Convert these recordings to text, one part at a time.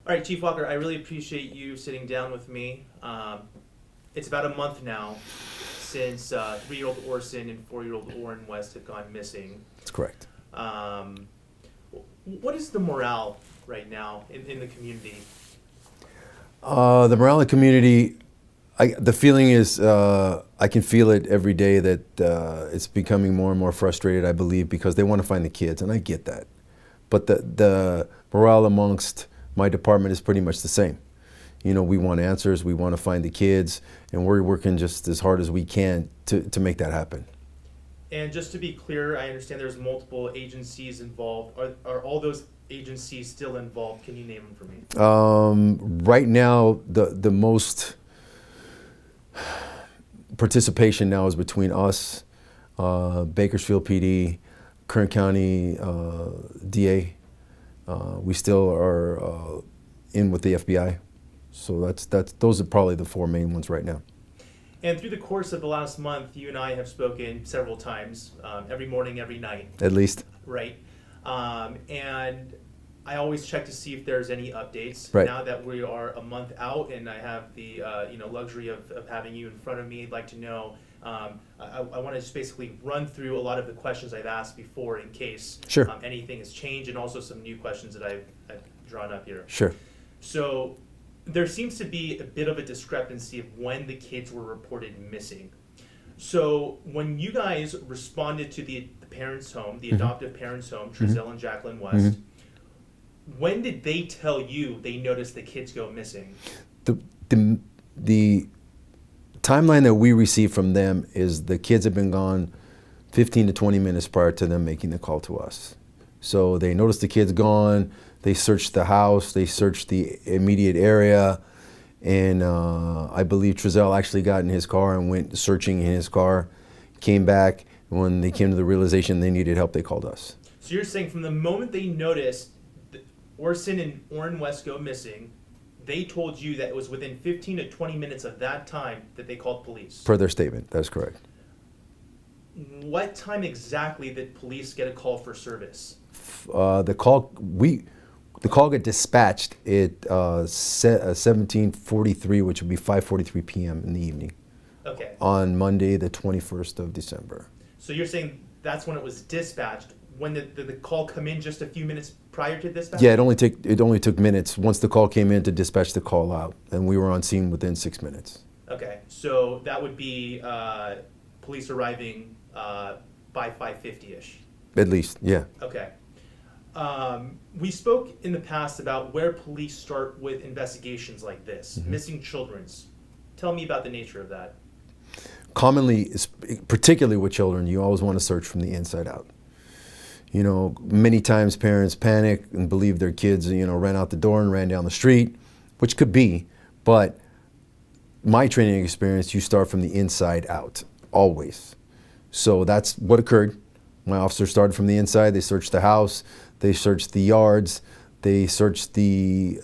All right, Chief Walker, I really appreciate you sitting down with me. It's about a month now since 3-year-old Orson and 4-year-old Oren West have gone missing. That's correct. What is the morale right now in the community? The morale in the community, the feeling is, I can feel it every day that it's becoming more and more frustrated, I believe, because they want to find the kids, and I get that. But the morale amongst my department is pretty much the same. You know, we want answers, we want to find the kids, and we're working just as hard as we can to make that happen. And just to be clear, I understand there's multiple agencies involved. Are all those agencies still involved? Can you name them for me? Right now, the most participation now is between us, Bakersfield PD, Kern County DA. We still are in with the FBI. So those are probably the four main ones right now. And through the course of the last month, you and I have spoken several times, every morning, every night. At least. Right. And I always check to see if there's any updates. Right. Now that we are a month out and I have the luxury of having you in front of me, I'd like to know, I want to just basically run through a lot of the questions I've asked before in case Sure. Anything has changed, and also some new questions that I've drawn up here. Sure. So there seems to be a bit of a discrepancy of when the kids were reported missing. So when you guys responded to the parents' home, the adoptive parents' home, Trezell and Jacqueline West, when did they tell you they noticed the kids go missing? The timeline that we received from them is the kids have been gone 15 to 20 minutes prior to them making the call to us. So they noticed the kids gone, they searched the house, they searched the immediate area, and I believe Trezell actually got in his car and went searching in his car, came back, and when they came to the realization they needed help, they called us. So you're saying from the moment they noticed Orson and Oren West go missing, they told you that it was within 15 to 20 minutes of that time that they called police? Per their statement, that's correct. What time exactly did police get a call for service? The call got dispatched at 17:43, which would be 5:43 p.m. in the evening. Okay. On Monday, the 21st of December. So you're saying that's when it was dispatched. When did the call come in? Just a few minutes prior to dispatch? Yeah, it only took minutes once the call came in to dispatch the call out, and we were on scene within 6 minutes. Okay, so that would be police arriving by 5:50ish. At least, yeah. Okay. We spoke in the past about where police start with investigations like this, missing children's. Tell me about the nature of that. Commonly, particularly with children, you always want to search from the inside out. You know, many times parents panic and believe their kids, ran out the door and ran down the street, which could be, but my training experience, you start from the inside out, always. So that's what occurred. My officers started from the inside. They searched the house, they searched the yards, they searched the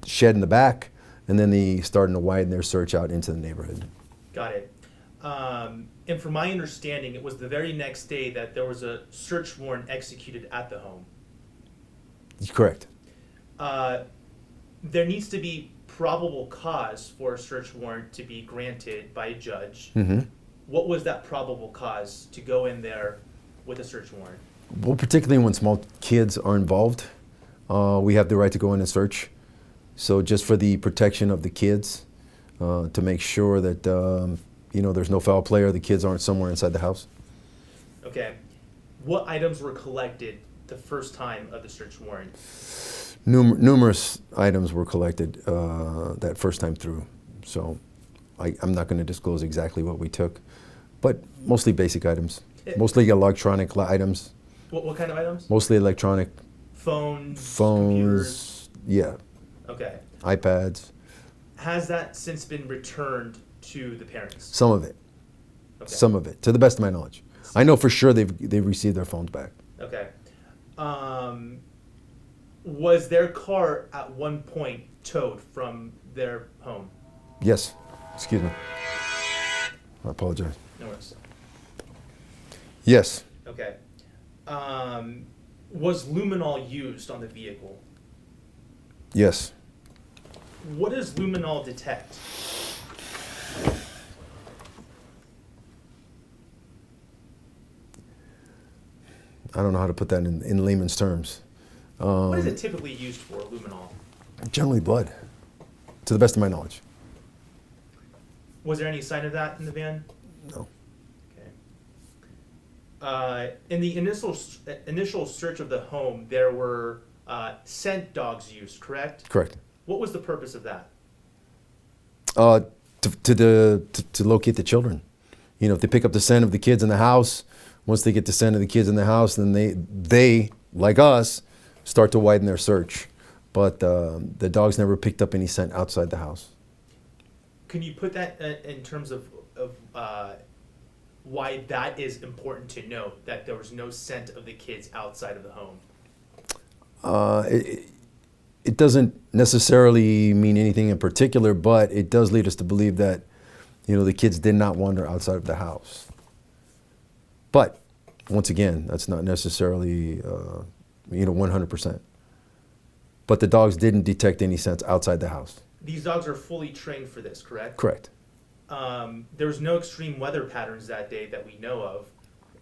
shed in the back, and then they started to widen their search out into the neighborhood. Got it. And from my understanding, it was the very next day that there was a search warrant executed at the home. Correct. There needs to be probable cause for a search warrant to be granted by a judge. What was that probable cause to go in there with a search warrant? Well, particularly when small kids are involved, we have the right to go in and search. So just for the protection of the kids, to make sure that there's no foul play or the kids aren't somewhere inside the house. Okay. What items were collected the first time of the search warrant? Numerous items were collected that first time through. So I'm not going to disclose exactly what we took, but mostly basic items. Mostly electronic items. What kind of items? Mostly electronic. Phones, computers? Yeah. Okay. iPads. Has that since been returned to the parents? Some of it. Okay. Some of it, to the best of my knowledge. I know for sure they've received their phones back. Okay. Was their car at one point towed from their home? Yes. Excuse me. I apologize. No worries. Yes. Okay. Was luminol used on the vehicle? Yes. What does luminol detect? I don't know how to put that in layman's terms. What is it typically used for, luminol? Generally blood, to the best of my knowledge. Was there any sign of that in the van? No. Okay. In the initial search of the home, there were scent dogs used, correct? Correct. What was the purpose of that? To locate the children. You know, if they pick up the scent of the kids in the house, once they get the scent of the kids in the house, then they like us, start to widen their search. But the dogs never picked up any scent outside the house. Can you put that in terms of why that is important to note, that there was no scent of the kids outside of the home? It doesn't necessarily mean anything in particular, but it does lead us to believe that, you know, the kids did not wander outside of the house. But once again, that's not necessarily, 100%. But the dogs didn't detect any scents outside the house. These dogs are fully trained for this, correct? Correct. There was no extreme weather patterns that day that we know of.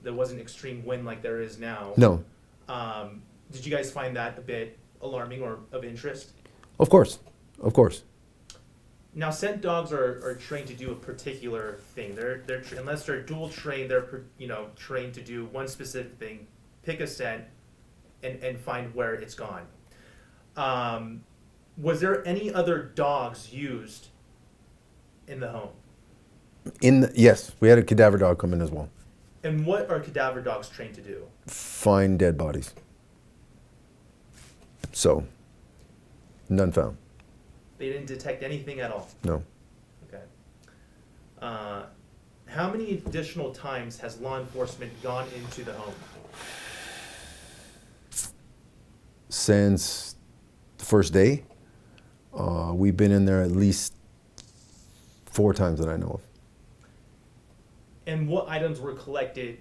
There wasn't extreme wind like there is now. No. Did you guys find that a bit alarming or of interest? Of course. Of course. Now, scent dogs are trained to do a particular thing. Unless they're dual trained, they're trained to do one specific thing, pick a scent, and find where it's gone. Was there any other dogs used in the home? Yes, we had a cadaver dog come in as well. And what are cadaver dogs trained to do? Find dead bodies. So, none found. They didn't detect anything at all? No. Okay. How many additional times has law enforcement gone into the home? Since the first day, we've been in there at least 4 times that I know of. And what items were collected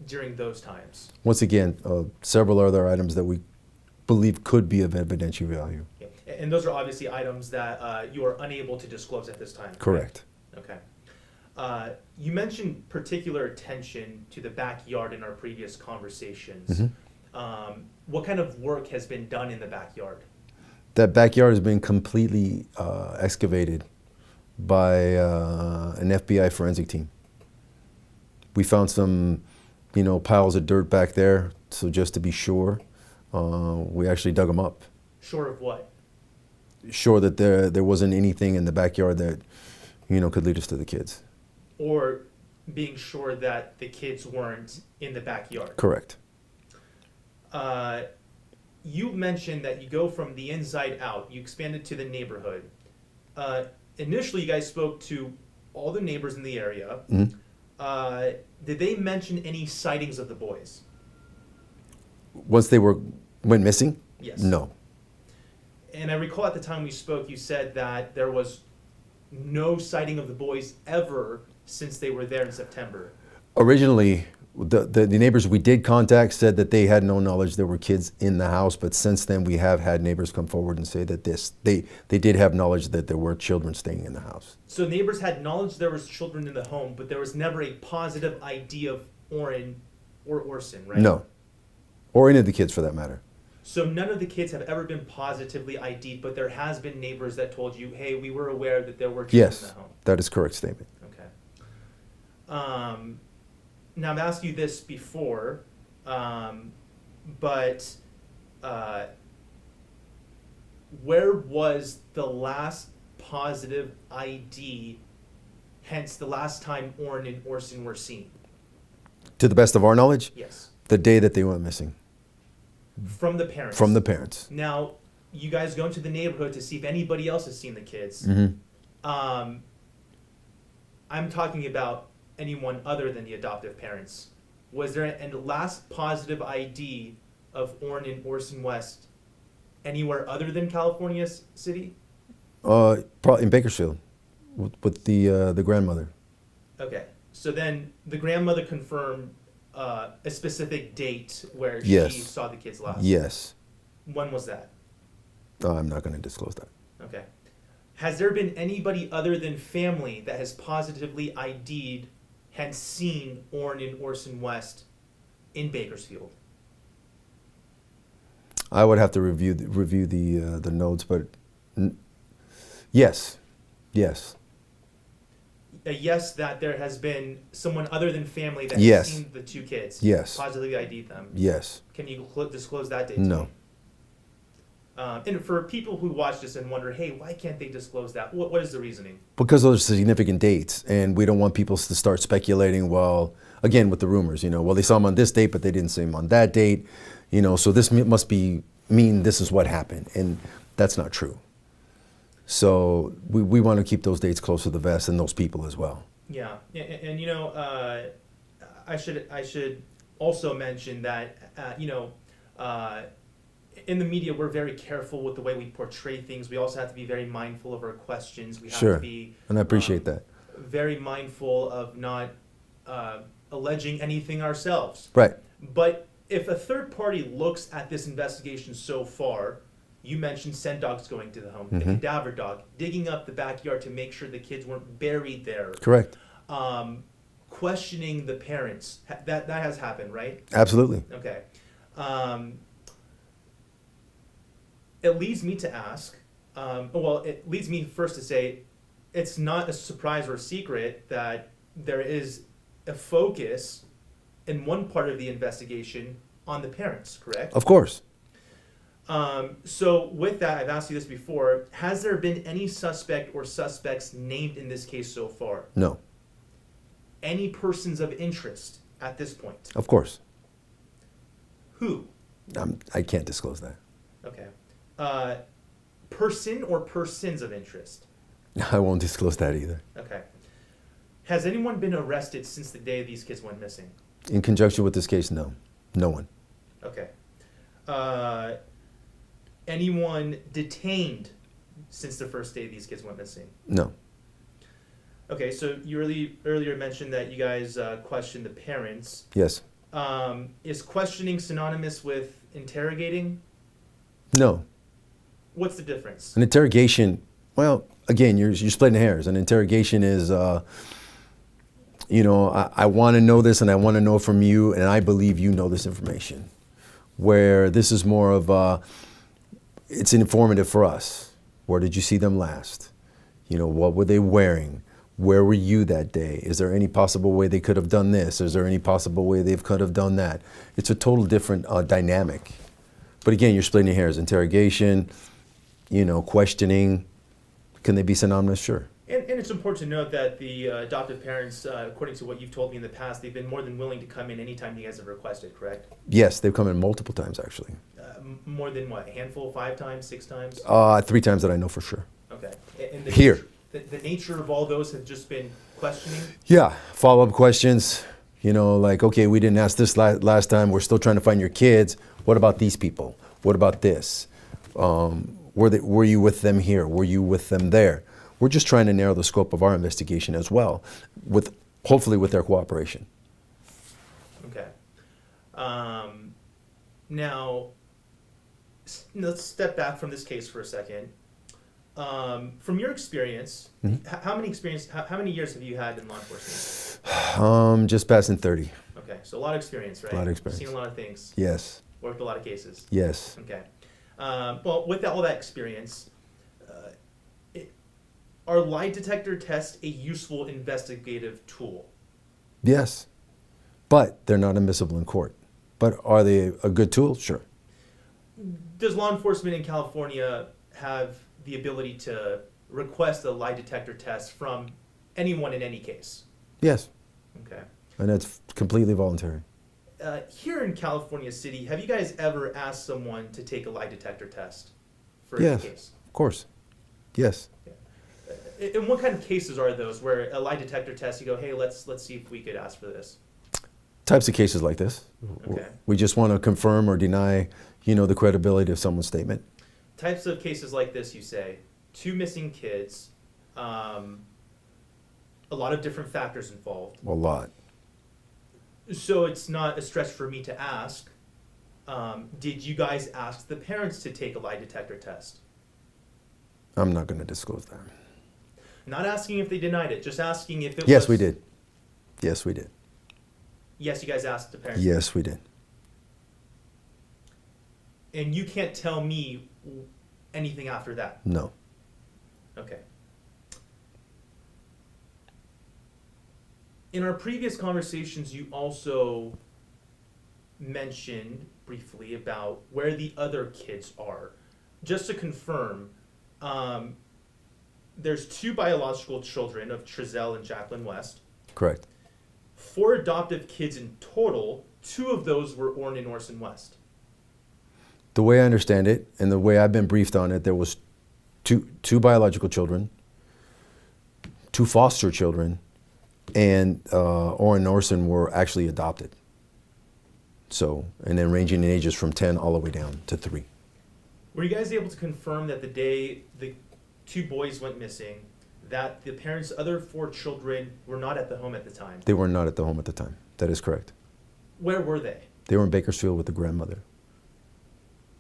during those times? Once again, several other items that we believe could be of evidentiary value. Yeah. And those are obviously items that you are unable to disclose at this time. Correct. Okay. You mentioned particular attention to the backyard in our previous conversations. Mm-hmm. What kind of work has been done in the backyard? That backyard has been completely excavated by an FBI forensic team. We found some, piles of dirt back there, so just to be sure, we actually dug them up. Sure of what? Sure that there wasn't anything in the backyard that, could lead us to the kids. Or being sure that the kids weren't in the backyard. Correct. You mentioned that you go from the inside out. You expanded to the neighborhood. Initially, you guys spoke to all the neighbors in the area. Mm-hmm. Did they mention any sightings of the boys? Once they went missing? Yes. No. And I recall at the time we spoke, you said that there was no sighting of the boys ever since they were there in September. Originally, the neighbors we did contact said that they had no knowledge there were kids in the house, but since then we have had neighbors come forward and say that they did have knowledge that there were children staying in the house. So neighbors had knowledge there was children in the home, but there was never a positive ID of Orrin or Orson, right? No. Or any of the kids for that matter. So none of the kids have ever been positively ID'd, but there has been neighbors that told you, hey, we were aware that there were children in the home. That is a correct statement. Okay. Now, I've asked you this before, but where was the last positive ID, hence the last time Orrin and Orson were seen? To the best of our knowledge? Yes. The day that they went missing. From the parents? From the parents. Now, you guys go into the neighborhood to see if anybody else has seen the kids. Mm-hmm. I'm talking about anyone other than the adoptive parents. Was there a last positive ID of Orrin and Orson West anywhere other than California City? Probably in Bakersfield with the grandmother. Okay, so then the grandmother confirmed a specific date where Yes. she saw the kids last. Yes. When was that? I'm not going to disclose that. Okay. Has there been anybody other than family that has positively ID'd, hence seen Orrin and Orson West in Bakersfield? I would have to review the notes, but yes, yes, A yes, that there has been someone other than family that Yes. has seen the two kids. Yes. Positively ID'd them. yes. Can you disclose that date to No. me? And for people who watch this and wonder, hey, why can't they disclose that? What is the reasoning? Because those are significant dates, and we don't want people to start speculating. Well, again with the rumors, well, they saw him on this date, but they didn't see him on that date, So this must mean this is what happened, and that's not true. So we want to keep those dates close to the vest and those people as well. Yeah, and I should also mention that in the media we're very careful with the way we portray things. We also have to be very mindful of our questions. We have Sure, to be and I appreciate that. very mindful of not alleging anything ourselves. Right. But if a third party looks at this investigation so far, you mentioned scent dogs going to the home, the cadaver dog, digging up the backyard to make sure the kids weren't buried there. Correct. Questioning the parents. That has happened, right? Absolutely. Okay. It leads me to ask, it leads me first to say, it's not a surprise or secret that there is a focus in one part of the investigation on the parents, correct? Of course. So with that, I've asked you this before, has there been any suspect or suspects named in this case so far? No. Any persons of interest at this point? Of course. Who? I can't disclose that. Okay. Person or persons of interest? I won't disclose that either. Okay. Has anyone been arrested since the day these kids went missing? In conjunction with this case, no. No one. Okay. Anyone detained since the first day these kids went missing? No. Okay, so you earlier mentioned that you guys questioned the parents. Yes. Is questioning synonymous with interrogating? No. What's the difference? An interrogation, well, again, you're splitting hairs. An interrogation is, I want to know this and I want to know from you and I believe you know this information. Where this is more of, it's informative for us. Where did you see them last? What were they wearing? Where were you that day? Is there any possible way they could have done this? Is there any possible way they could have done that? It's a total different dynamic. But again, you're splitting your hairs. Interrogation, questioning, can they be synonymous? Sure. And it's important to note that the adoptive parents, according to what you've told me in the past, they've been more than willing to come in anytime you guys have requested, correct? Yes, they've come in multiple times, actually. More than what, a handful, 5 times, 6 times? 3 times that I know for sure. Okay. And Here. The nature of all those have just been questioning? Yeah, follow-up questions. Like, okay, we didn't ask this last time. We're still trying to find your kids. What about these people? What about this? Were you with them here? Were you with them there? We're just trying to narrow the scope of our investigation as well, hopefully with their cooperation. Okay. Now, let's step back from this case for a second. From your experience, how many years have you had in law enforcement? Just passing 30. Okay, so a lot of experience, right? A lot of experience. Seen a lot of things. Yes. Worked a lot of cases. Yes. Okay. Well, with all that experience, are lie detector tests a useful investigative tool? Yes. But they're not admissible in court. But are they a good tool? Sure. Does law enforcement in California have the ability to request a lie detector test from anyone in any case? Yes. Okay. And it's completely voluntary. Here in California City, have you guys ever asked someone to take a lie detector test for Yes. any case? Of course. Yes. And what kind of cases are those where a lie detector test, you go, hey, let's see if we could ask for this? Types of cases like this. Okay. We just want to confirm or deny, the credibility of someone's statement. Types of cases like this, you say, 2 missing kids, a lot of different factors involved. A lot. So it's not a stretch for me to ask, did you guys ask the parents to take a lie detector test? I'm not going to disclose that. Not asking if they denied it, just asking if it was... Yes, we did. Yes, we did. Yes, you guys asked the parents. Yes, we did. And you can't tell me anything after that? No. Okay. In our previous conversations, you also mentioned briefly about where the other kids are. Just to confirm, there's 2 biological children of Trezell and Jacqueline West. Correct. 4 adoptive kids in total. 2 of those were Orrin and Orson West. The way I understand it, and the way I've been briefed on it, there was two biological children, 2 foster children, and Orrin and Orson were actually adopted. So, and then ranging in ages from 10 all the way down to 3. Were you guys able to confirm that the day the 2 boys went missing, that the parents' other 4 children were not at the home at the time? They were not at the home at the time. That is correct. Where were they? They were in Bakersfield with the grandmother.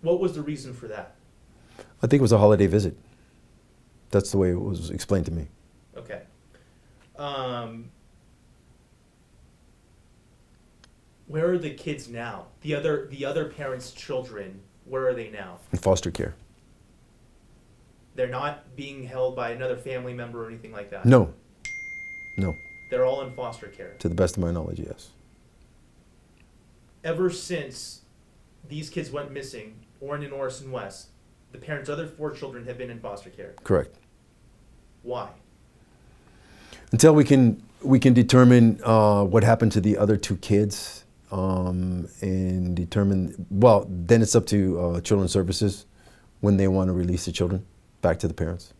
What was the reason for that? I think it was a holiday visit. That's the way it was explained to me. Okay. Where are the kids now? The other parents' children, where are they now? In foster care. They're not being held by another family member or anything like that? No. No. They're all in foster care? To the best of my knowledge, yes. Ever since these kids went missing, Orrin and Orson West, the parents' other 4 children have been in foster care? Correct. Why? Until we can determine what happened to the other 2 kids, and determine, well, then it's up to Children's Services when they want to release the children back to the parents.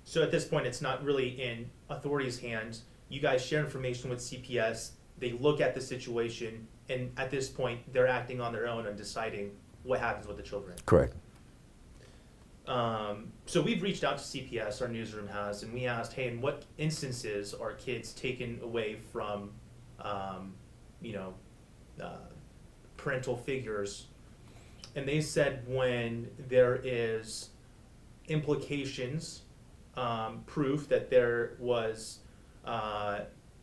So at this point, it's not really in authorities' hands. You guys share information with CPS. They look at the situation, and at this point, they're acting on their own and deciding what happens with the children. Correct. So we've reached out to CPS, our newsroom has, and we asked, hey, in what instances are kids taken away from, parental figures? And they said when there is implications, proof that there was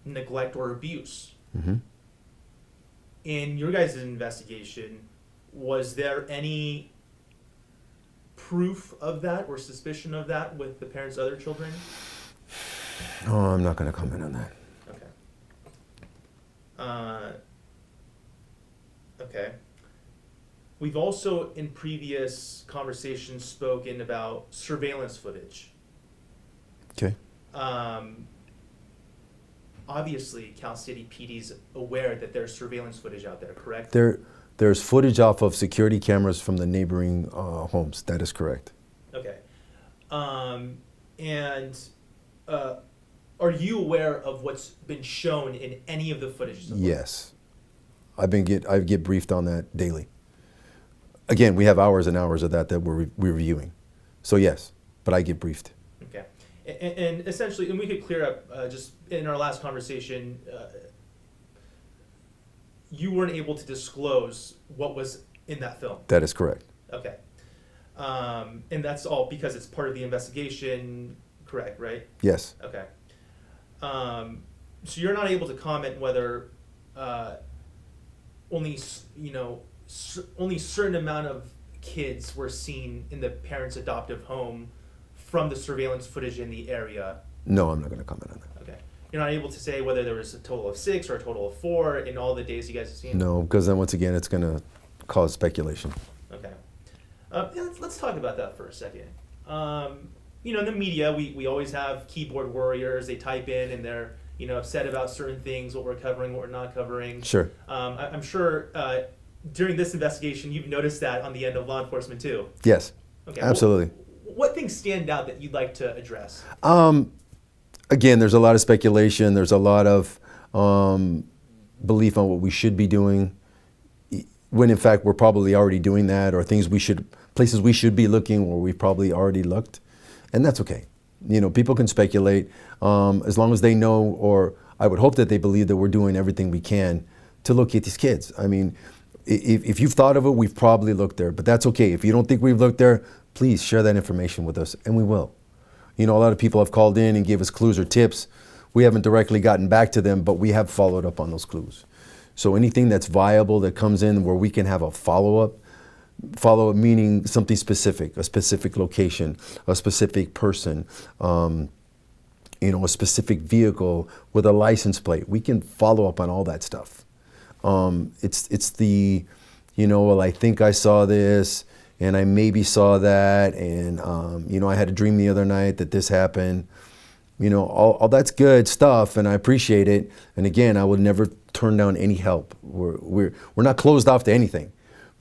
neglect or abuse. Mm-hmm. In your guys' investigation, was there any proof of that or suspicion of that with the parents' other children? Oh, I'm not going to comment on that. Okay. We've also, in previous conversations, spoken about surveillance footage. Okay. Obviously, Cal City PD's aware that there's surveillance footage out there, correct? There's footage off of security cameras from the neighboring homes. That is correct. Okay. Are you aware of what's been shown in any of the footage? Yes. I get briefed on that daily. Again, we have hours and hours of that we're reviewing. So yes, but I get briefed. Okay. And essentially, and we could clear up just in our last conversation, you weren't able to disclose what was in that film. That is correct. Okay. And that's all because it's part of the investigation, correct, right? Yes. Okay. So you're not able to comment whether only certain amount of kids were seen in the parents' adoptive home from the surveillance footage in the area. No, I'm not going to comment on that. Okay. You're not able to say whether there was a total of 6 or a total of 4 in all the days you guys have seen? No, because then once again, it's going to cause speculation. Okay. Let's talk about that for a second. In the media, we always have keyboard warriors. They type in and they're upset about certain things, what we're covering, what we're not covering. Sure. I'm sure during this investigation, you've noticed that on the end of law enforcement too. Yes. Okay. Absolutely. What things stand out that you'd like to address? Again, there's a lot of speculation. There's a lot of belief on what we should be doing, when in fact we're probably already doing that, or places we should be looking where we've probably already looked, and that's okay. People can speculate as long as they know, or I would hope that they believe that we're doing everything we can to locate these kids. I mean, if you've thought of it, we've probably looked there, but that's okay. If you don't think we've looked there, please share that information with us, and we will. You know, a lot of people have called in and gave us clues or tips. We haven't directly gotten back to them, but we have followed up on those clues. So anything that's viable that comes in where we can have a follow-up meaning something specific, a specific location, a specific person, you know, a specific vehicle with a license plate. We can follow up on all that stuff. It's the, you know, well, I think I saw this and I maybe saw that, and you know, I had a dream the other night that this happened. You know, all that's good stuff, and I appreciate it. And again, I would never turn down any help. We're not closed off to anything,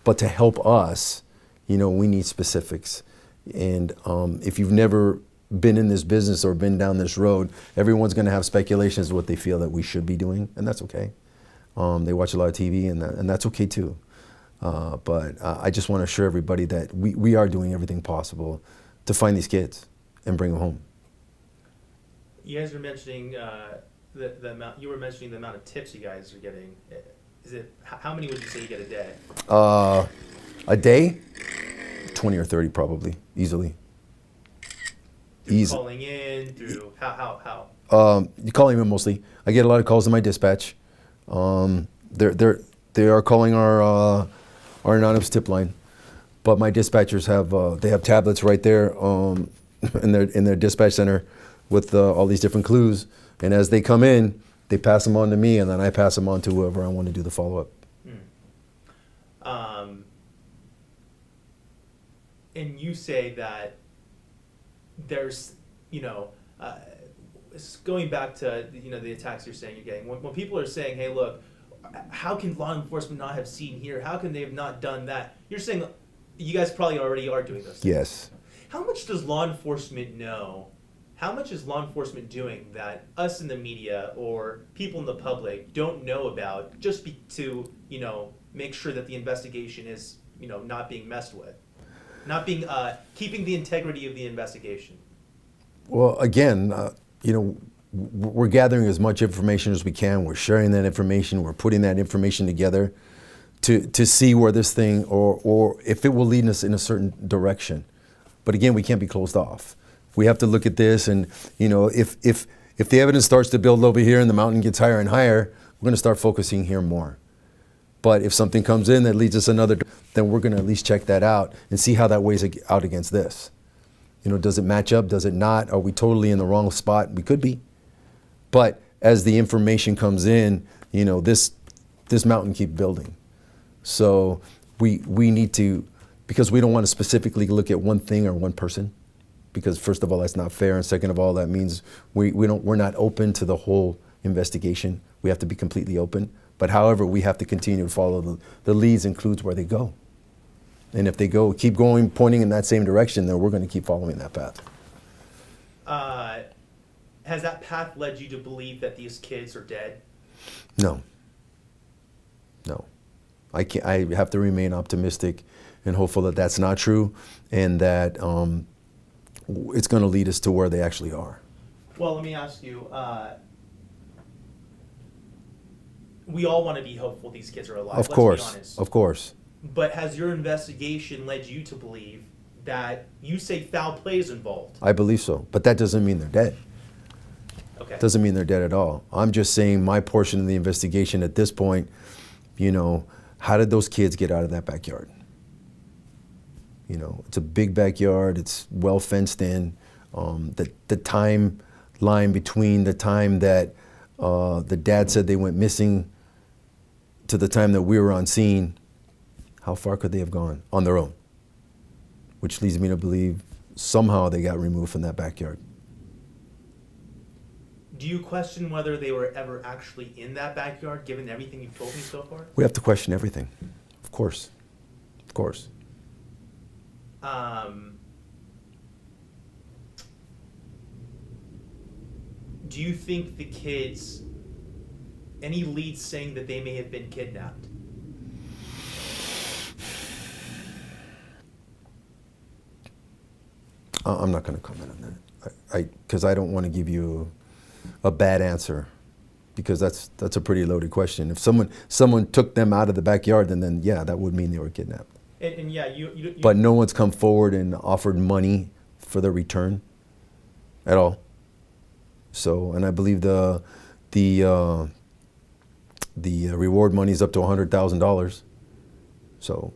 but to help us, you know, we need specifics. And if you've never been in this business or been down this road, everyone's going to have speculations of what they feel that we should be doing, and that's okay. They watch a lot of TV, and that's okay too. But I just want to assure everybody that we are doing everything possible to find these kids and bring them home. You guys were mentioning the amount. You were mentioning the amount of tips you guys are getting. Is it how many would you say you get a day? A day, 20 or 30 probably, easily. Through calling in, through how? You calling in mostly. I get a lot of calls in my dispatch. They are calling our anonymous tip line, but my dispatchers have tablets right there in their dispatch center with all these different clues, and as they come in, they pass them on to me, and then I pass them on to whoever I want to do the follow-up. And you say that there's, you know, going back to, you know, the attacks you're saying you're getting, when people are saying, hey, look, how can law enforcement not have seen here? How can they have not done that? You're saying you guys probably already are doing those things. Yes. How much does law enforcement know? How much is law enforcement doing that us in the media or people in the public don't know about, just to, you know, make sure that the investigation is, you know, not being messed with, not being keeping the integrity of the investigation? Well, again, you know, we're gathering as much information as we can. We're sharing that information. We're putting that information together to see where this thing or if it will lead us in a certain direction. But again, we can't be closed off. We have to look at this, and you know, if the evidence starts to build over here and the mountain gets higher and higher, we're going to start focusing here more. But if something comes in that leads us another, then we're going to at least check that out and see how that weighs out against this. You know, does it match up? Does it not? Are we totally in the wrong spot? We could be. But as the information comes in, you know, this mountain keeps building. So we need to, because we don't want to specifically look at one thing or one person, because first of all, that's not fair, and second of all, that means we're not open to the whole investigation. We have to be completely open. But however, we have to continue to follow the leads and clues where they go. And if they keep going, pointing in that same direction, then we're going to keep following that path. Has that path led you to believe that these kids are dead? No. I have to remain optimistic and hopeful that that's not true, and that it's going to lead us to where they actually are. Well, let me ask you. We all want to be hopeful these kids are alive. Of course. Let's be honest. Of course. But has your investigation led you to believe that you say foul play is involved? I believe so, but that doesn't mean they're dead. Okay. Doesn't mean they're dead at all. I'm just saying my portion of the investigation at this point, you know, how did those kids get out of that backyard? You know, it's a big backyard. It's well fenced in. The timeline between the time that the dad said they went missing to the time that we were on scene, how far could they have gone on their own? Which leads me to believe somehow they got removed from that backyard. Do you question whether they were ever actually in that backyard, given everything you've told me so far? We have to question everything, of course. Of course. Do you think the kids, any leads saying that they may have been kidnapped? I'm not going to comment on that, because I don't want to give you a bad answer, because that's a pretty loaded question. If someone took them out of the backyard, then yeah, that would mean they were kidnapped. And yeah, you But no one's come forward and offered money for their return at all. So, and I believe the reward money is up to $100,000. So,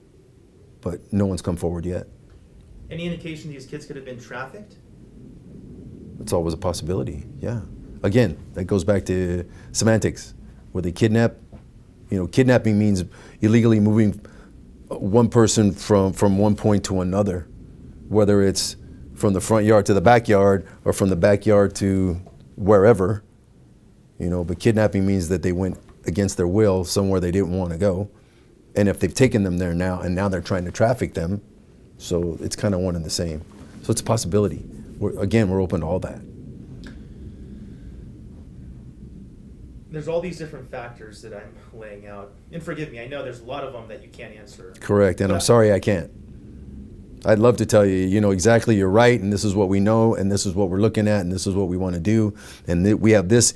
but no one's come forward yet. Any indication these kids could have been trafficked? It's always a possibility. Yeah. Again, that goes back to semantics. Were they kidnapped? You know, kidnapping means illegally moving one person from one point to another, whether it's from the front yard to the backyard or from the backyard to wherever. You know, but kidnapping means that they went against their will somewhere they didn't want to go. And if they've taken them there now, and now they're trying to traffic them, so it's kind of one and the same. So it's a possibility. We're open to all that. There's all these different factors that I'm laying out. And forgive me, I know there's a lot of them that you can't answer. Correct, and I'm sorry I can't. I'd love to tell you, you know, exactly you're right, and this is what we know, and this is what we're looking at, and this is what we want to do, and we have this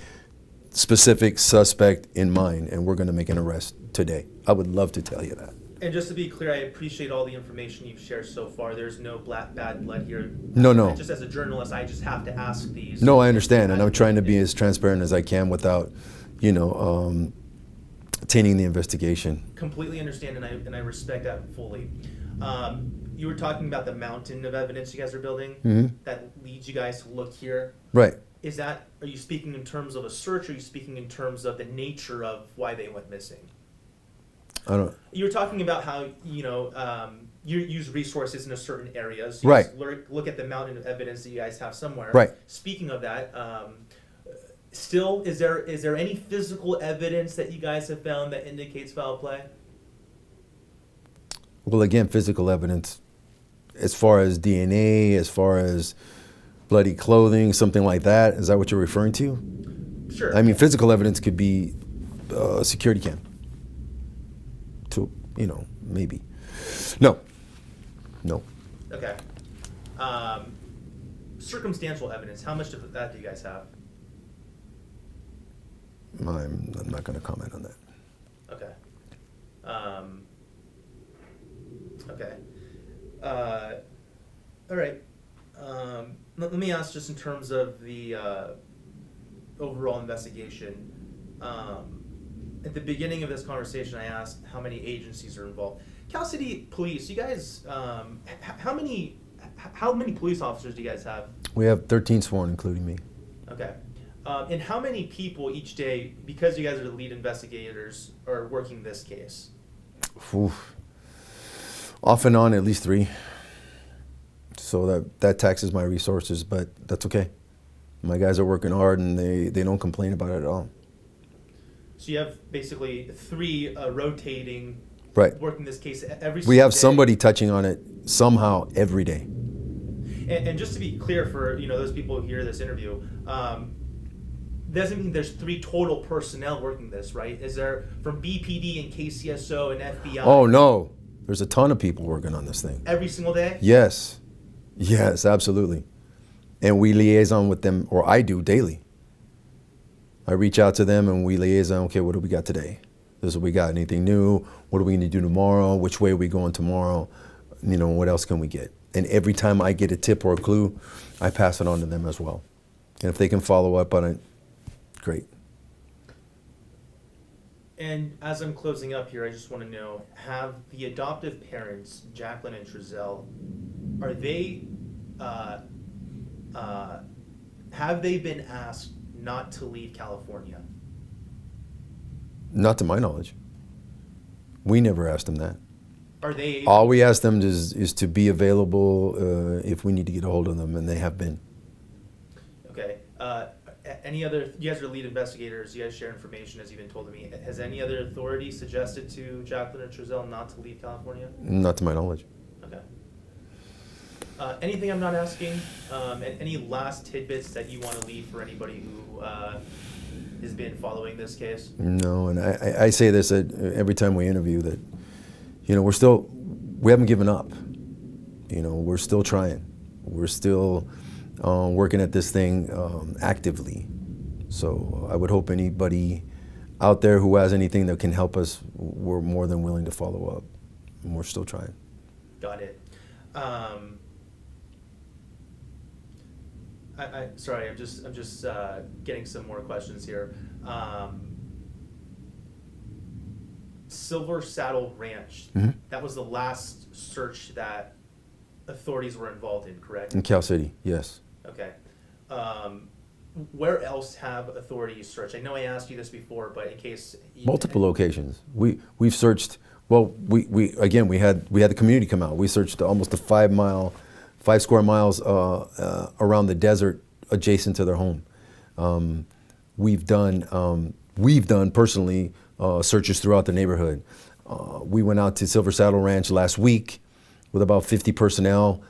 specific suspect in mind, and we're going to make an arrest today. I would love to tell you that. And just to be clear, I appreciate all the information you've shared so far. There's no bad blood here. No. Just as a journalist, I just have to ask these. No, I understand, and I'm trying to be as transparent as I can without, you know, tainting the investigation. Completely understand, and I respect that fully. You were talking about the mountain of evidence you guys are building that leads you guys to look here. Right. Are you speaking in terms of a search, or are you speaking in terms of the nature of why they went missing? I don't. You were talking about how, you know, you use resources in a certain areas. Right. Look at the mountain of evidence that you guys have somewhere. Right. Speaking of that, still, is there any physical evidence that you guys have found that indicates foul play? Well, again, physical evidence, as far as DNA, as far as bloody clothing, something like that. Is that what you're referring to? Sure. I mean, physical evidence could be a security cam. To, you know, maybe. No. Okay. Circumstantial evidence. How much of that do you guys have? I'm not going to comment on that. Okay. Okay. All right. Let me ask, just in terms of the overall investigation. At the beginning of this conversation, I asked how many agencies are involved. Cal City Police, you guys, how many police officers do you guys have? We have 13 sworn, including me. Okay. And how many people each day, because you guys are the lead investigators, are working this case? Oof. Off and on, at least 3. So that taxes my resources, but that's okay. My guys are working hard, and they don't complain about it at all. So you have basically 3 rotating, right, working this case every single day. We have somebody touching on it somehow every day. And just to be clear for, you know, those people who hear this interview, doesn't mean there's 3 total personnel working this, right? Is there from BPD and KCSO and FBI? Oh no, there's a ton of people working on this thing. Every single day? Yes, absolutely. And we liaison with them, or I do daily. I reach out to them and we liaison. Okay, what do we got today? This is what we got. Anything new? What are we going to do tomorrow? Which way are we going tomorrow? You know, what else can we get? And every time I get a tip or a clue, I pass it on to them as well. And if they can follow up on it, great. And as I'm closing up here, I just want to know, have the adoptive parents, Jacqueline and Trezell, are they, have they been asked not to leave California? Not to my knowledge. We never asked them that. Are they? All we asked them is to be available if we need to get a hold of them, and they have been. Okay. Any other? You guys are lead investigators. You guys share information, as you've been told to me. Has any other authority suggested to Jacqueline or Trezell not to leave California? Not to my knowledge. Okay. Anything I'm not asking? And any last tidbits that you want to leave for anybody who has been following this case? No, and I say this every time we interview that, you know, we haven't given up. You know, we're still trying. We're still working at this thing actively. So I would hope anybody out there who has anything that can help us, we're more than willing to follow up. And we're still trying. Got it. Sorry, I'm just getting some more questions here. Silver Saddle Ranch. Mhm. That was the last search that authorities were involved in, correct? In Cal City, yes. Okay. Where else have authorities searched? I know I asked you this before, but in case Multiple locations. We've searched. Well, we had the community come out. We searched almost a 5 square miles around the desert adjacent to their home. We've done personally searches throughout the neighborhood. We went out to Silver Saddle Ranch last week with about 50 personnel.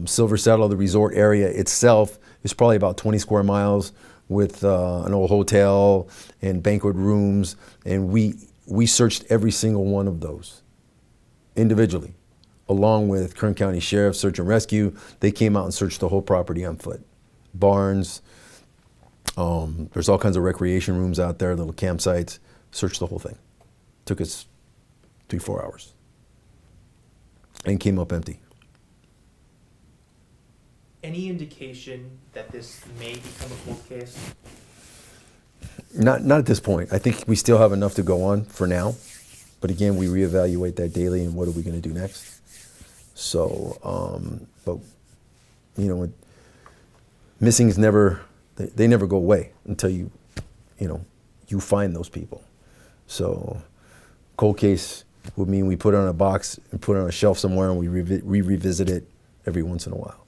Silver Saddle, the resort area itself, is probably about 20 square miles with an old hotel and banquet rooms, and we searched every single one of those individually, along with Kern County Sheriff Search and Rescue. They came out and searched the whole property on foot. Barns, there's all kinds of recreation rooms out there, little campsites. Searched the whole thing. Took us 3-4 hours and came up empty. Any indication that this may become a cold case? Not at this point. I think we still have enough to go on for now. But again, we reevaluate that daily and what are we going to do next. So, but you know, missings they never go away until you find those people. So, cold case would mean we put it on a box and put it on a shelf somewhere, and we revisit it every once in a while.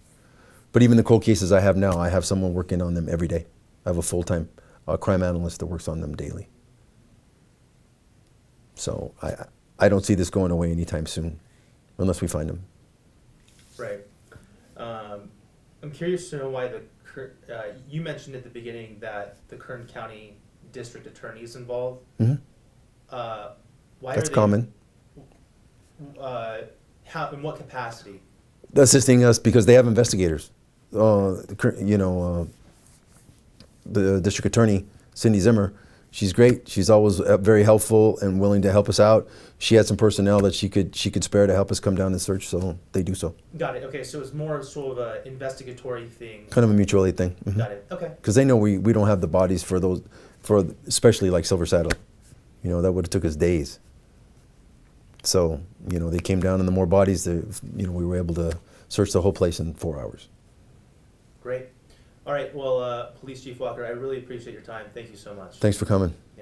But even the cold cases I have now, I have someone working on them every day. I have a full-time crime analyst that works on them daily. So I don't see this going away anytime soon, unless we find them. Right. I'm curious to know why you mentioned at the beginning that the Kern County District Attorney is involved. Mm-hmm. Why That's are they, common. How, in what capacity? Assisting us because they have investigators. The district attorney, Cindy Zimmer, she's great. She's always very helpful and willing to help us out. She had some personnel that she could spare to help us come down and search, so they do so. Got it. Okay, so it's more of sort of an investigatory thing. Kind of a mutual aid thing. Mm-hmm. Got it. Okay. Because they know we don't have the bodies for especially like Silver Saddle. That would have took us days. So, they came down and the more bodies, we were able to search the whole place in 4 hours. Great. All right. Well, Police Chief Walker, I really appreciate your time. Thank you so much. Thanks for coming.